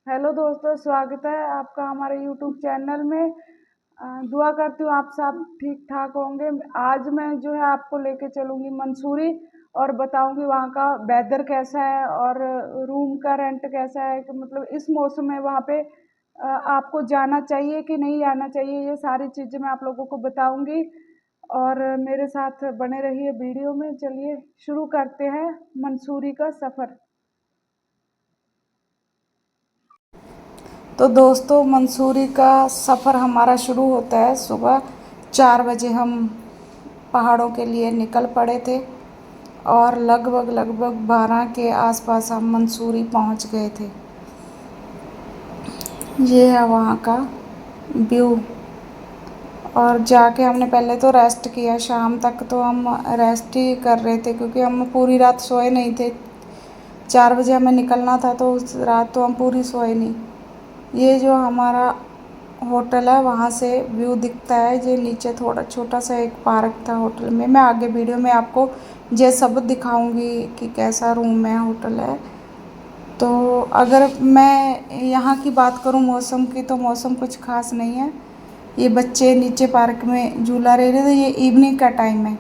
Hello दोस्तों, स्वागत है आपका हमारे यूट्यूब चैनल में। दुआ करती हूँ आप सब ठीक ठाक होंगे। आज मैं जो है आपको लेके चलूँगी मंसूरी और बताऊँगी वहाँ का वेदर कैसा है और रूम का रेंट कैसा है कि मतलब इस मौसम में वहाँ पे आपको जाना चाहिए कि नहीं जाना चाहिए, ये सारी चीज़ें मैं आप लोगों को बताऊँगी। और मेरे साथ बने रहिए वीडियो में। चलिए शुरू करते हैं मंसूरी का सफ़र। तो दोस्तों, मंसूरी का सफ़र हमारा शुरू होता है सुबह 4 बजे। हम पहाड़ों के लिए निकल पड़े थे और लगभग 12 के आसपास हम मंसूरी पहुंच गए थे। ये है वहाँ का व्यू। और जाके हमने पहले तो रेस्ट किया। शाम तक तो हम रेस्ट ही कर रहे थे क्योंकि हम पूरी रात सोए नहीं थे। 4 बजे हमें निकलना था तो उस रात तो हम पूरी सोए नहीं। ये जो हमारा होटल है वहाँ से व्यू दिखता है। जो नीचे थोड़ा छोटा सा एक पार्क था होटल में। मैं आगे वीडियो में आपको ये सब दिखाऊंगी कि कैसा रूम है, होटल है। तो अगर मैं यहाँ की बात करूँ मौसम की, तो मौसम कुछ खास नहीं है। ये बच्चे नीचे पार्क में झूला रहे थे। ये इवनिंग का टाइम है।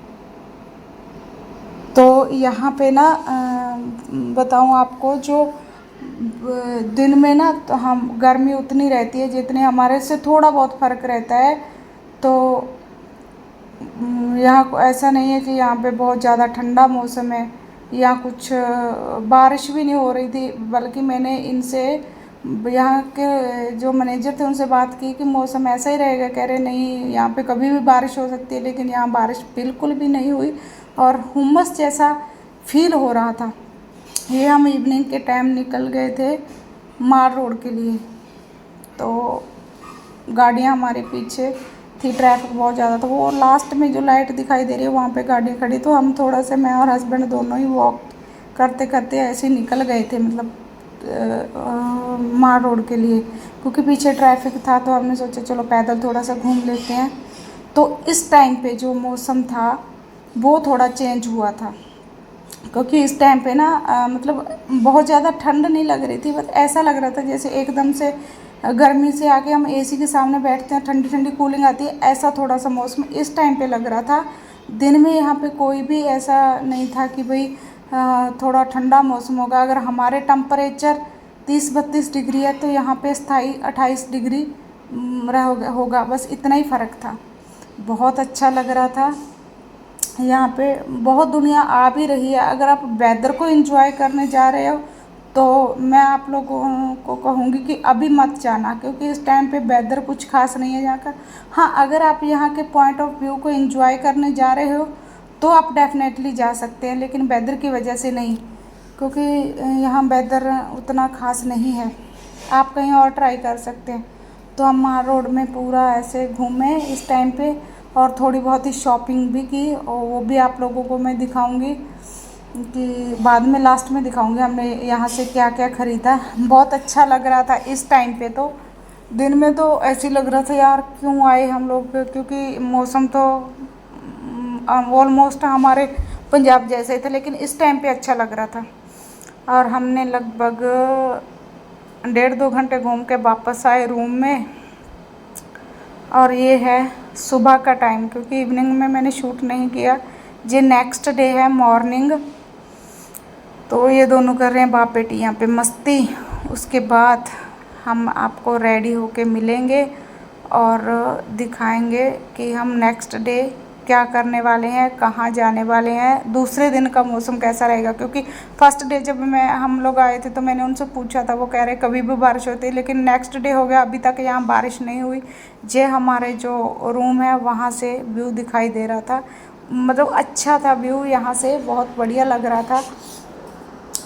तो यहाँ पे ना बताऊँ आपको, जो दिन में ना तो हम गर्मी उतनी रहती है जितने हमारे से थोड़ा बहुत फ़र्क रहता है। तो यहाँ ऐसा नहीं है कि यहाँ पे बहुत ज़्यादा ठंडा मौसम है या कुछ बारिश भी नहीं हो रही थी। बल्कि मैंने इनसे, यहाँ के जो मैनेजर थे, उनसे बात की कि मौसम ऐसा ही रहेगा। कह रहे नहीं, यहाँ पे कभी भी बारिश हो सकती है। लेकिन यहाँ बारिश बिल्कुल भी नहीं हुई और हुम्मस जैसा फील हो रहा था। ये हम इवनिंग के टाइम निकल गए थे माल रोड के लिए। तो गाड़ियाँ हमारे पीछे थी, ट्रैफिक बहुत ज़्यादा था। वो लास्ट में जो लाइट दिखाई दे रही है वहाँ पे गाड़ियाँ खड़ी। तो हम थोड़ा सा, मैं और हस्बैंड दोनों ही वॉक करते करते ऐसे ही निकल गए थे, मतलब माल रोड के लिए, क्योंकि पीछे ट्रैफिक था। तो हमने सोचा चलो पैदल थोड़ा सा घूम लेते हैं। तो इस टाइम पे जो मौसम था वो थोड़ा चेंज हुआ था, क्योंकि इस टाइम पे ना मतलब बहुत ज़्यादा ठंड नहीं लग रही थी। बस ऐसा लग रहा था जैसे एकदम से गर्मी से आके हम एसी के सामने बैठते हैं, ठंडी ठंडी कूलिंग आती है, ऐसा थोड़ा सा मौसम इस टाइम पे लग रहा था। दिन में यहाँ पे कोई भी ऐसा नहीं था कि भाई थोड़ा ठंडा मौसम होगा। अगर हमारे टेम्परेचर 30-32 डिग्री है तो यहाँ पे स्थाई 28 डिग्री होगा। बस इतना ही फ़र्क था। बहुत अच्छा लग रहा था। यहाँ पे बहुत दुनिया आ भी रही है। अगर आप वेदर को एंजॉय करने जा रहे हो तो मैं आप लोगों को कहूँगी कि अभी मत जाना, क्योंकि इस टाइम पे वेदर कुछ खास नहीं है यहाँ का। हाँ, अगर आप यहाँ के पॉइंट ऑफ व्यू को एंजॉय करने जा रहे हो तो आप डेफिनेटली जा सकते हैं, लेकिन वेदर की वजह से नहीं, क्योंकि यहाँ वेदर उतना खास नहीं है। आप कहीं और ट्राई कर सकते हैं। तो हम माल रोड में पूरा ऐसे घूमे इस टाइम पे और थोड़ी बहुत ही शॉपिंग भी की, और वो भी आप लोगों को मैं दिखाऊंगी कि बाद में लास्ट में दिखाऊंगी हमने यहाँ से क्या क्या ख़रीदा। बहुत अच्छा लग रहा था इस टाइम पे। तो दिन में तो ऐसे लग रहा था यार क्यों आए हम लोग, क्योंकि मौसम तो ऑलमोस्ट हमारे पंजाब जैसे ही था, लेकिन इस टाइम पे अच्छा लग रहा था। और हमने लगभग 1.5-2 घंटे घूम के वापस आए रूम में। और ये है सुबह का टाइम, क्योंकि इवनिंग में मैंने शूट नहीं किया। ये नेक्स्ट डे है मॉर्निंग। तो ये दोनों कर रहे हैं बाप बेटी यहाँ पे मस्ती। उसके बाद हम आपको रेडी होके मिलेंगे और दिखाएंगे कि हम नेक्स्ट डे क्या करने वाले हैं, कहाँ जाने वाले हैं, दूसरे दिन का मौसम कैसा रहेगा। क्योंकि फर्स्ट डे जब हम लोग आए थे तो मैंने उनसे पूछा था, वो कह रहे कभी भी बारिश होती है, लेकिन नेक्स्ट डे हो गया, अभी तक यहाँ बारिश नहीं हुई। ये हमारे जो रूम है वहाँ से व्यू दिखाई दे रहा था, मतलब अच्छा था व्यू यहाँ से, बहुत बढ़िया लग रहा था।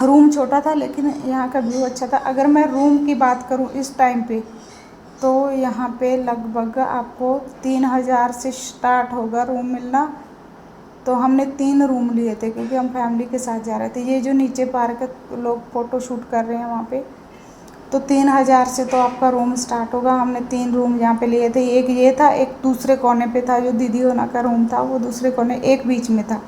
रूम छोटा था लेकिन यहाँ का व्यू अच्छा था। अगर मैं रूम की बात करूँ इस टाइम पे, तो यहाँ पे लगभग आपको 3,000 से स्टार्ट होगा रूम मिलना। तो हमने 3 रूम लिए थे क्योंकि हम फैमिली के साथ जा रहे थे। ये जो नीचे पार्क है, लोग फ़ोटो शूट कर रहे हैं वहाँ पे, तो 3,000 से तो आपका रूम स्टार्ट होगा। हमने 3 रूम यहाँ पे लिए थे। एक ये था, एक दूसरे कोने पे था, जो दीदी होना का रूम था वो दूसरे कोने, एक बीच में था।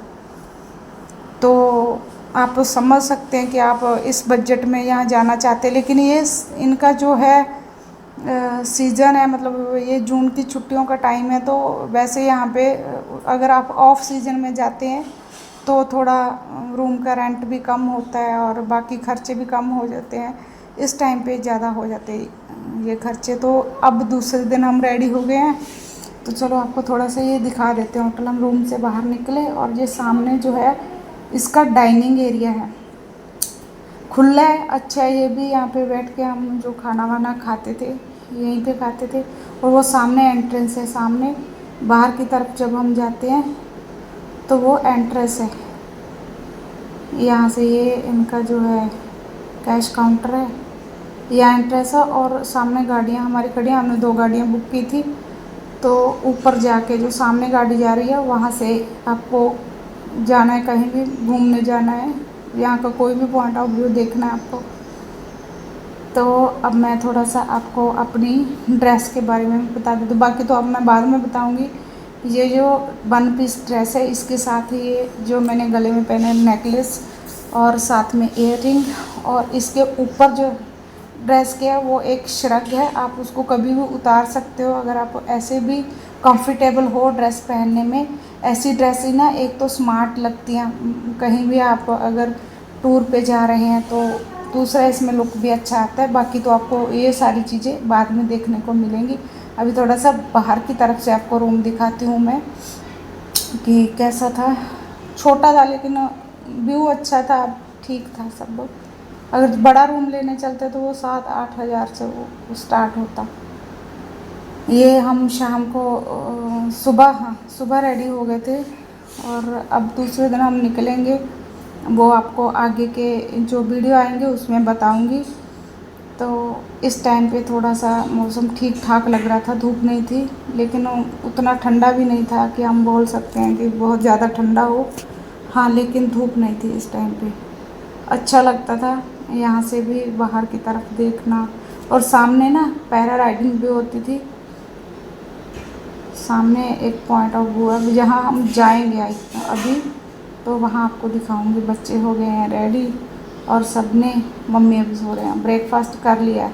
तो आप समझ सकते हैं कि आप इस बजट में यहाँ जाना चाहते हैं, लेकिन ये इनका जो है सीज़न है, मतलब ये जून की छुट्टियों का टाइम है। तो वैसे यहाँ पे अगर आप ऑफ सीज़न में जाते हैं तो थोड़ा रूम का रेंट भी कम होता है और बाकी खर्चे भी कम हो जाते हैं। इस टाइम पे ज़्यादा हो जाते हैं ये खर्चे। तो अब दूसरे दिन हम रेडी हो गए हैं, तो चलो आपको थोड़ा सा ये दिखा देते हैं होटल। हम रूम से बाहर निकले और ये सामने जो है इसका डाइनिंग एरिया है, खुला है, अच्छा है ये भी। यहाँ पे बैठ के हम जो खाना वाना खाते थे यहीं पे खाते थे। और वो सामने एंट्रेंस है, सामने बाहर की तरफ जब हम जाते हैं तो वो एंट्रेंस है। यहाँ से ये इनका जो है कैश काउंटर है, यह एंट्रेंस है। और सामने गाड़ियाँ हमारी खड़ी हैं, हमने 2 गाड़ियाँ बुक की थी। तो ऊपर जाके जो सामने गाड़ी जा रही है वहाँ से आपको जाना है, कहीं भी घूमने जाना है, यहाँ का कोई भी पॉइंट ऑफ व्यू देखना है आपको। तो अब मैं थोड़ा सा आपको अपनी ड्रेस के बारे में बता देती हूँ, बाकी तो अब मैं बाद में बताऊँगी। ये जो 1 पीस ड्रेस है, इसके साथ ही ये जो मैंने गले में पहने नेकलेस और साथ में ईयररिंग, और इसके ऊपर जो ड्रेस के है वो एक श्रग है, आप उसको कभी भी उतार सकते हो अगर आप ऐसे भी कंफर्टेबल हो ड्रेस पहनने में। ऐसी ड्रेस ही ना एक तो स्मार्ट लगती हैं, कहीं भी आप अगर टूर पे जा रहे हैं तो दूसरा इसमें लुक भी अच्छा आता है। बाकी तो आपको ये सारी चीज़ें बाद में देखने को मिलेंगी। अभी थोड़ा सा बाहर की तरफ से आपको रूम दिखाती हूँ मैं कि कैसा था। छोटा था लेकिन व्यू अच्छा था, ठीक था सब। अगर बड़ा रूम लेने चलते तो वो 7-8 हज़ार से वो स्टार्ट होता। ये हम शाम को सुबह रेडी हो गए थे और अब दूसरे दिन हम निकलेंगे, वो आपको आगे के जो वीडियो आएंगे उसमें बताऊंगी। तो इस टाइम पे थोड़ा सा मौसम ठीक ठाक लग रहा था, धूप नहीं थी लेकिन उतना ठंडा भी नहीं था कि हम बोल सकते हैं कि बहुत ज़्यादा ठंडा हो। हाँ, लेकिन धूप नहीं थी इस टाइम पे, अच्छा लगता था यहाँ से भी बाहर की तरफ देखना। और सामने ना पैरा राइडिंग भी होती थी, सामने एक पॉइंट ऑफ व्यू है जहाँ हम जाएंगे अभी, तो वहाँ आपको दिखाऊंगी। बच्चे हो गए हैं रेडी और सब ने, मम्मी अभी सो रहे हैं, ब्रेकफास्ट कर लिया है।